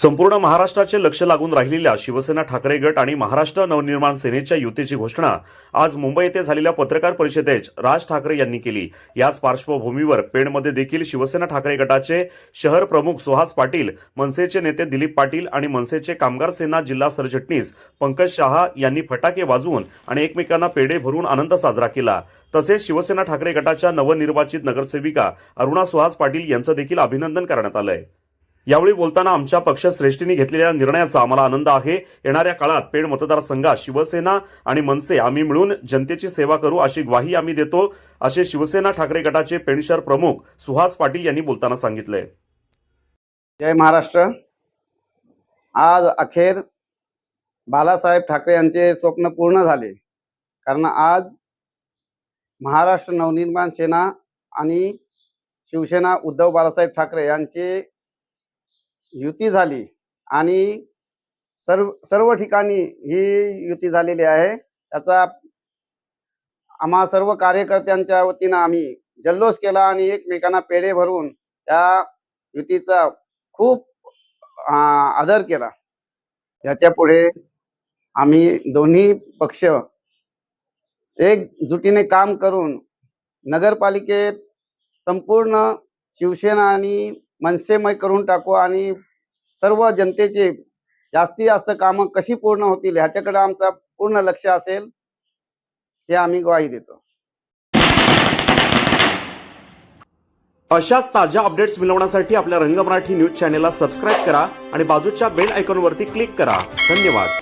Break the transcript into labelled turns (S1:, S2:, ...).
S1: संपूर्ण महाराष्ट्राचे लक्ष लागून राहिलेल्या शिवसेना ठाकरे गट आणि महाराष्ट्र नवनिर्माण सेनेच्या युतीची घोषणा आज मुंबई येथे झालेल्या पत्रकार परिषदेत राज ठाकरे यांनी केली। याच पार्श्वभूमीवर पेणमध्ये देखील शिवसेना ठाकरे गटाचे शहर प्रमुख सुहास पाटील, मनसेचे नेते दिलीप पाटील आणि मनसेचे कामगार सेना जिल्हा सरचिटणीस पंकज शहा यांनी फटाके वाजवून आणि एकमेकांना पेढे भरून आनंद साजरा केला। तसेच शिवसेना ठाकरे गटाच्या नवनिर्वाचित नगरसेविका अरुणा सुहास पाटील यांचं देखील अभिनंदन करण्यात आलंय। यावेळी बोलताना आमच्या पक्षश्रेष्ठींनी घेतलेल्या निर्णयाचा आम्हाला आनंद आहे। येणाऱ्या काळात पेण मतदारसंघात शिवसेना आणि मनसे आम्ही मिळून जनतेची सेवा करू अशी ग्वाही आम्ही देतो, असे शिवसेना ठाकरे गटाचे पेण शहर प्रमुख सुहास पाटील यांनी बोलताना सांगितले।
S2: जय महाराष्ट्र। आज अखेर बाळासाहेब ठाकरे यांचे स्वप्न पूर्ण झाले, कारण आज महाराष्ट्र नवनिर्माण सेना आणि शिवसेना उद्धव बाळासाहेब ठाकरे यांचे युती झाली आणि सर्व ठिकाणी ही युती झालेली आहे। त्याचा आम्हा सर्व कार्यकर्त्यांच्या वतीनं आम्ही जल्लोष केला आणि एकमेकांना पेढे भरून त्या युतीचा खूप आदर केला। याच्या पुढे आम्ही दोन्ही पक्ष एकजुटीने काम करून नगरपालिकेत संपूर्ण शिवसेना आणि मनसेमय करून टाकू आणि सर्व जनतेचे जास्तीत जास्त कामं कशी पूर्ण होतील ह्याच्याकडे आमचा पूर्ण लक्ष असेल, हे आम्ही ग्वाही देतो।
S1: अशाच ताज्या अपडेट्स मिळवण्यासाठी आपल्या रंग मराठी न्यूज चॅनेलला सबस्क्राईब करा आणि बाजूच्या बेल आयकॉनवरती क्लिक करा। धन्यवाद।